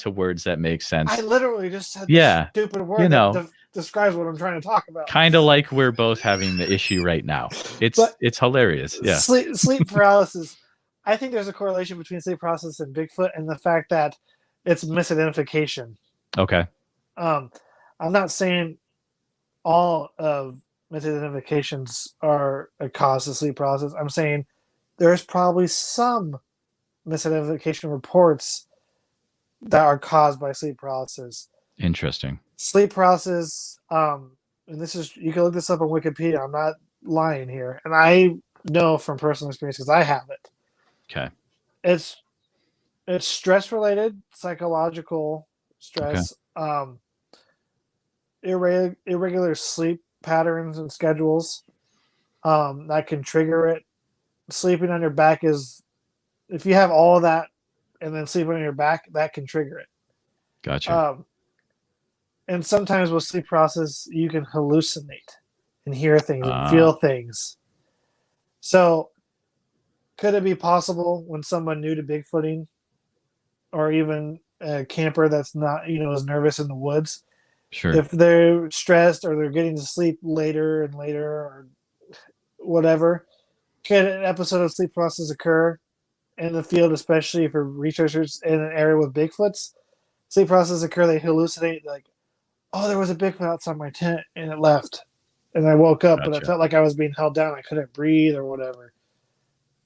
words that make sense. I literally just said Yeah. the stupid word You know, that describes what I'm trying to talk about. kind of like we're both having the issue right now. But It's hilarious. Yeah. sleep paralysis. I think there's a correlation between sleep paralysis and Bigfoot and the fact that it's misidentification. Okay. I'm not saying all of misidentifications are a cause of sleep paralysis. I'm saying there's probably some misidentification reports that are caused by sleep paralysis. Interesting. Sleep paralysis, and this is, you can look this up on Wikipedia. I'm not lying here, and I know from personal experience because I have it. Okay. It's stress related, psychological stress, irregular sleep patterns and schedules that can trigger it. Sleeping on your back is, if you have all of that and then sleeping on your back, that can trigger it. Gotcha. And sometimes with sleep paralysis, you can hallucinate and hear things and feel things. So could it be possible when someone new to Bigfooting, or even a camper that's not, is nervous in the woods, Sure. if they're stressed or they're getting to sleep later and later or whatever, could an episode of sleep paralysis occur in the field, especially for researchers in an area with Bigfoots? Sleep paralysis occur, they hallucinate, like, oh, there was a Bigfoot outside my tent and it left. And I woke up, but it felt like I was being held down. I couldn't breathe or whatever.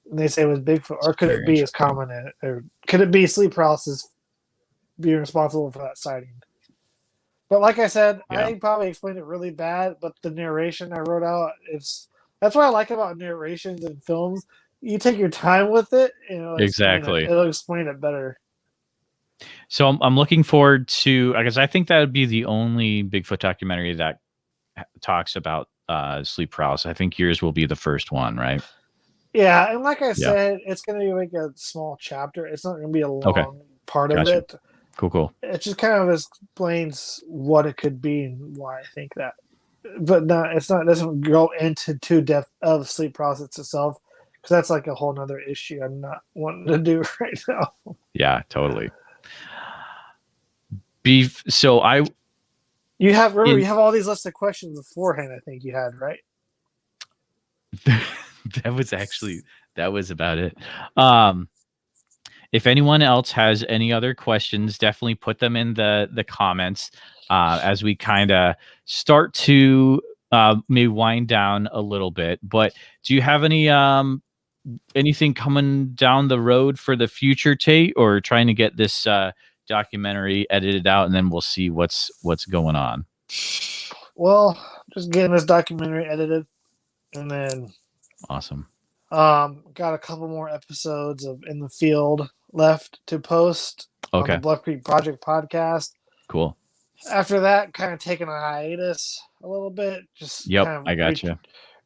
And they say it was Bigfoot. Or could it be as common, or could it be sleep paralysis being responsible for that sighting? But like I said, I probably explained it really bad, but the narration I wrote out, that's what I like about narrations in films. You take your time with it, and it'll explain it better. So I'm looking forward to, because I think that would be the only Bigfoot documentary that talks about sleep paralysis. I think yours will be the first one, right? Yeah, and like I said, it's going to be like a small chapter. It's not going to be a long part of it. Cool. It just kind of explains what it could be and why I think that. But it doesn't go into too depth of sleep paralysis itself, because that's like a whole nother issue I'm not wanting to do right now. Yeah, totally. You have all these lists of questions beforehand, I think you had, right? that was about it. If anyone else has any other questions, definitely put them in the comments as we kind of start to maybe wind down a little bit. But do you have any anything coming down the road for the future, Tate, or trying to get this documentary edited out, and then we'll see what's going on? Well, just getting this documentary edited, and then awesome. Got a couple more episodes of In the Field left to post on the Bluff Creek Project podcast. Cool. After that, kind of taking a hiatus a little bit. Just I got you.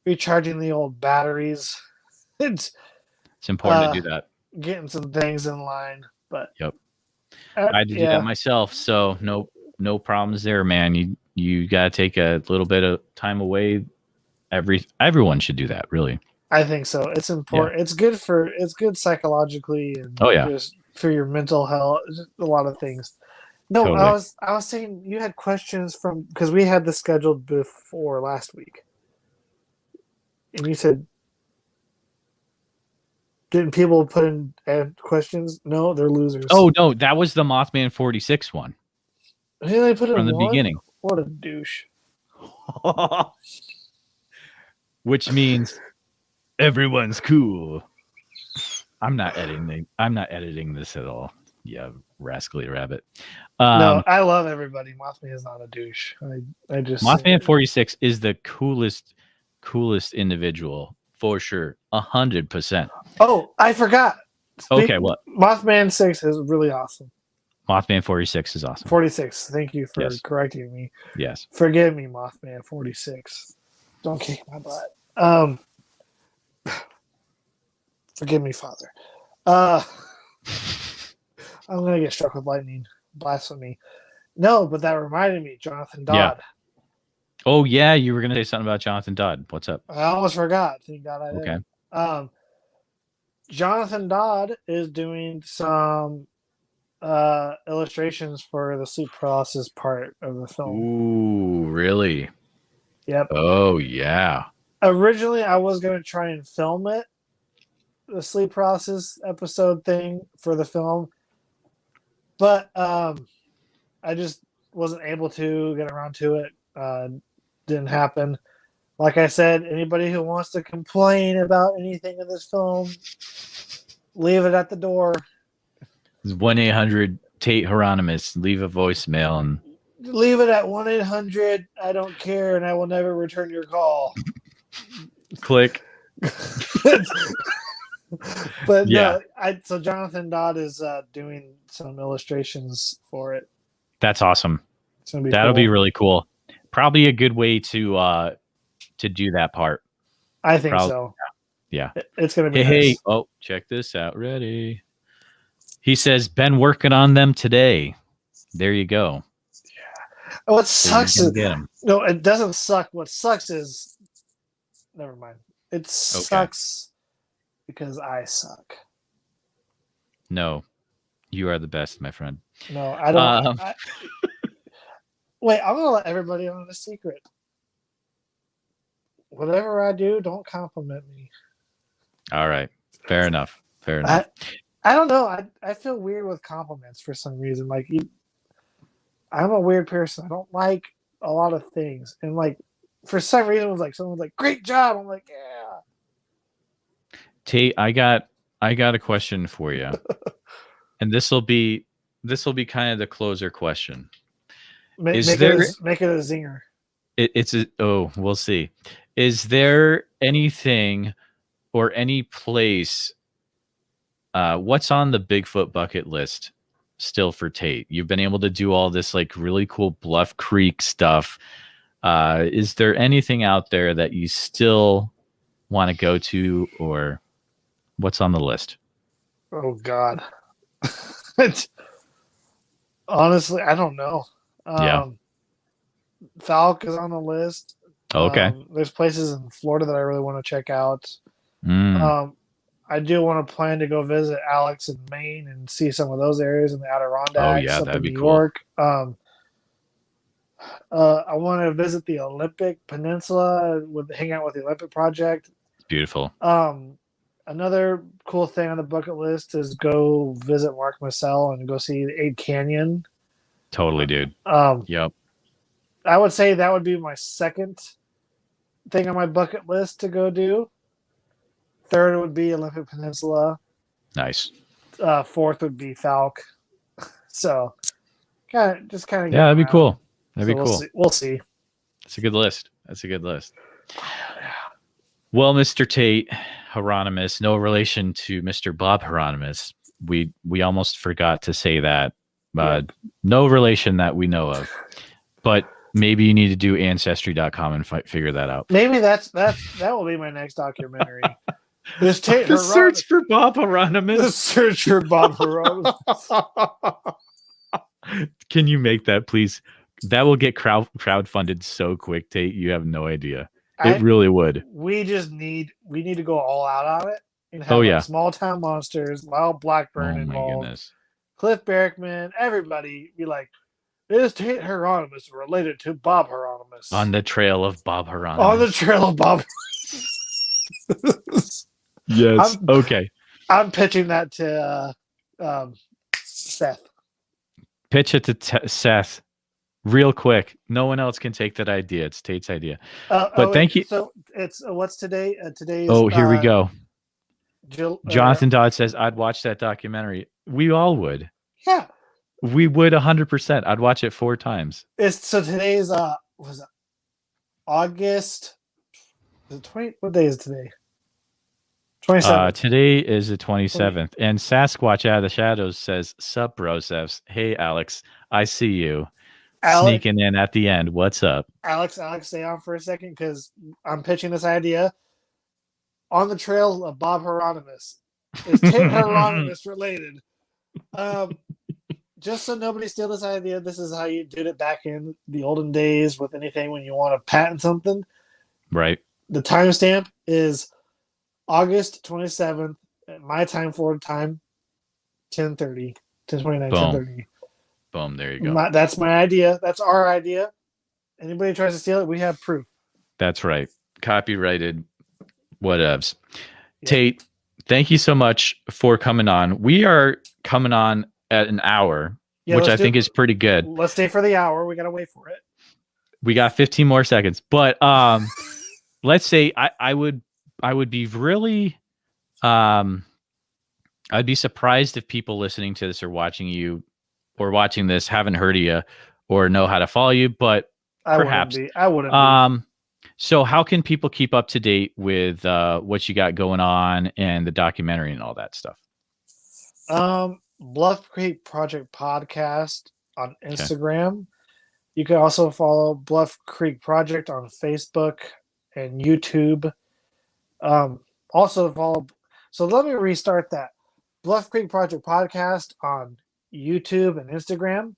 Recharging the old batteries. It's important to do that. Getting some things in line, but I had to do that myself, so no problems there, man. You got to take a little bit of time away. Everyone should do that, really. I think so. It's important. Yeah. It's good psychologically, and just for your mental health. Just a lot of things. No, totally. I was saying you had questions because we had this scheduled before last week, and you said, didn't people put in questions? No, they're losers. Oh no, that was the Mothman 46 one. They put from the beginning. What a douche. Which means everyone's cool. I'm not editing this at all. Yeah, rascally rabbit. No, I love everybody. Mothman is not a douche. I just Mothman 46 is the coolest individual for sure. 100%. Oh, I forgot. Okay, what? Mothman 6 is really awesome. Mothman 46 is awesome. 46. Thank you for correcting me. Yes. Forgive me, Mothman 46. Don't kick my butt. Forgive me, Father. I'm gonna get struck with lightning. Blasphemy. No, but that reminded me, Jonathan Dodd. Yeah. Oh yeah, you were gonna say something about Jonathan Dodd. What's up? I almost forgot. Thank God I did. Okay. Jonathan Dodd is doing some illustrations for the sleep paralysis part of the film. Ooh, really? Yep. Oh yeah. Originally, I was going to try and film it, the sleep paralysis episode thing for the film, but I just wasn't able to get around to it. Didn't happen. like I said, anybody who wants to complain about anything in this film, leave it at the door. 1-800 Tate Hieronymus. Leave a voicemail and leave it at 1-800. I don't care, and I will never return your call. click. But yeah. no, so Jonathan Dodd is doing some illustrations for it. That's awesome. That'll be really cool. Probably a good way to do that part. I think so. Yeah. It's gonna be nice. Hey, oh, check this out. Ready? He says, been working on them today. There you go. Yeah. What sucks is no, it doesn't suck. What sucks is never mind. It sucks because I suck. No, you are the best, my friend. No, I don't. Wait, I'm gonna let everybody on a secret. Whatever I do, don't compliment me. All right, fair enough. Fair enough. I don't know. I feel weird with compliments for some reason. Like I'm a weird person. I don't like a lot of things, and like for some reason, it was like someone's like, "Great job." I'm like, "Yeah." Tate, I got a question for you, and this will be kind of the closer question. Make it a zinger. We'll see. Is there anything or any place? What's on the Bigfoot bucket list still for Tate? You've been able to do all this like really cool Bluff Creek stuff. Is there anything out there that you still want to go to, or what's on the list? Oh God. Honestly, I don't know. Falk is on the list. Okay. There's places in Florida that I really want to check out. I do want to plan to go visit Alex in Maine and see some of those areas in the Adirondacks. Oh yeah, that'd be New cool. York. I want to visit the Olympic Peninsula hang out with the Olympic Project. It's beautiful. Another cool thing on the bucket list is go visit Mark Massell and go see Aid Canyon. Totally, dude. Yep. I would say that would be my second thing on my bucket list to go do. Third would be Olympic Peninsula. Nice. Fourth would be Falk. So, kind of. Yeah, that'd be cool. That'd be cool. We'll see. That's a good list. Well, Mr. Tate Hieronymus, no relation to Mr. Bob Hieronymus. We almost forgot to say that. No relation that we know of. But maybe you need to do ancestry.com and figure that out. Maybe that will be my next documentary. The search for Bob Hieronymus. The search for Bob Hieronymus. Can you make that, please? That will get crowdfunded so quick, Tate. You have no idea. It really would. We need to go all out on it and have small town monsters, Wild Blackburn involved. Goodness. Cliff Barrickman, everybody be like, is Tate Hieronymus related to Bob Hieronymus? On the trail of Bob Hieronymus. Yes. Okay. I'm pitching that to Seth. Pitch it to Seth real quick. No one else can take that idea. It's Tate's idea. But thank you. So it's what's today? Today's. Oh, here we go. Jonathan Dodd says, I'd watch that documentary. We all would. Yeah. We would 100%. I'd watch it 4 times. Today's was it August 20? What day is today? 27th. Today is the 27th. And Sasquatch out of the shadows says, sup, brosefs. Hey, Alex, I see you. Sneaking in at the end. What's up? Alex, stay on for a second because I'm pitching this idea. On the trail of Bob Hieronymus. Is Tate Hieronymus related? Just so nobody steal this idea, this is how you did it back in the olden days with anything when you want to patent something. Right. The timestamp is August 27th at my time, Florida time, 10:30, 10:29, 10:30. Boom, there you go. That's my idea. That's our idea. Anybody tries to steal it, we have proof. That's right. Copyrighted whatevs. Yeah. Tate, thank you so much for coming on. We are coming on at an hour, which I think is pretty good. Let's stay for the hour. We got to wait for it. We got 15 more seconds. But let's say I would be really um I'd be surprised if people listening to this or watching you or watching this haven't heard of you or know how to follow you, but I wouldn't perhaps. be. I wouldn't be. So how can people keep up to date with what you got going on and the documentary and all that stuff? Bluff Creek Project podcast on Okay. Instagram. You can also follow Bluff Creek Project on Facebook and YouTube. Also follow. So let me restart that. Bluff Creek Project podcast on YouTube and Instagram.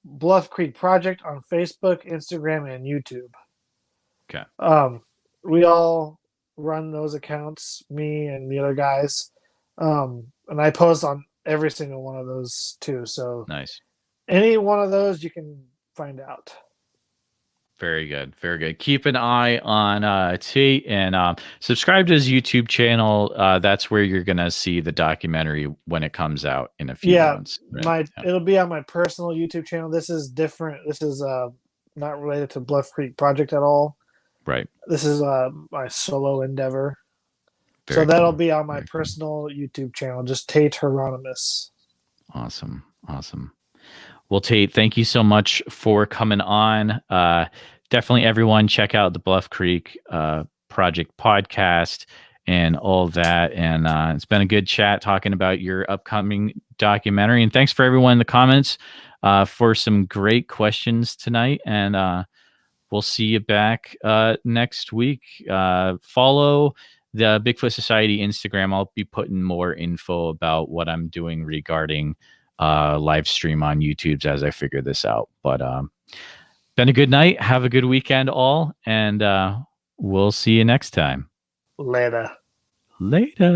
Bluff Creek Project on Facebook, Instagram, and YouTube. Okay. We all run those accounts, me and the other guys. And I post on every single one of those too. So Nice. any one of those you can find out. Very good. Very good. Keep an eye on Tate and subscribe to his YouTube channel. That's where you're going to see the documentary when it comes out in a few months. Right? It'll be on my personal YouTube channel. This is different. This is not related to Bluff Creek Project at all. Right. This is my solo endeavor. Very so that'll cool. be on my personal YouTube channel, just Tate Hieronymus. Awesome. Awesome. Well, Tate, thank you so much for coming on. Definitely everyone check out the Bluff Creek Project podcast and all that. And it's been a good chat talking about your upcoming documentary. And thanks for everyone in the comments for some great questions tonight. And we'll see you back next week. Follow the Bigfoot Society Instagram. I'll be putting more info about what I'm doing regarding live stream on YouTube as I figure this out. But been a good night. Have a good weekend all. And we'll see you next time. Later. Later.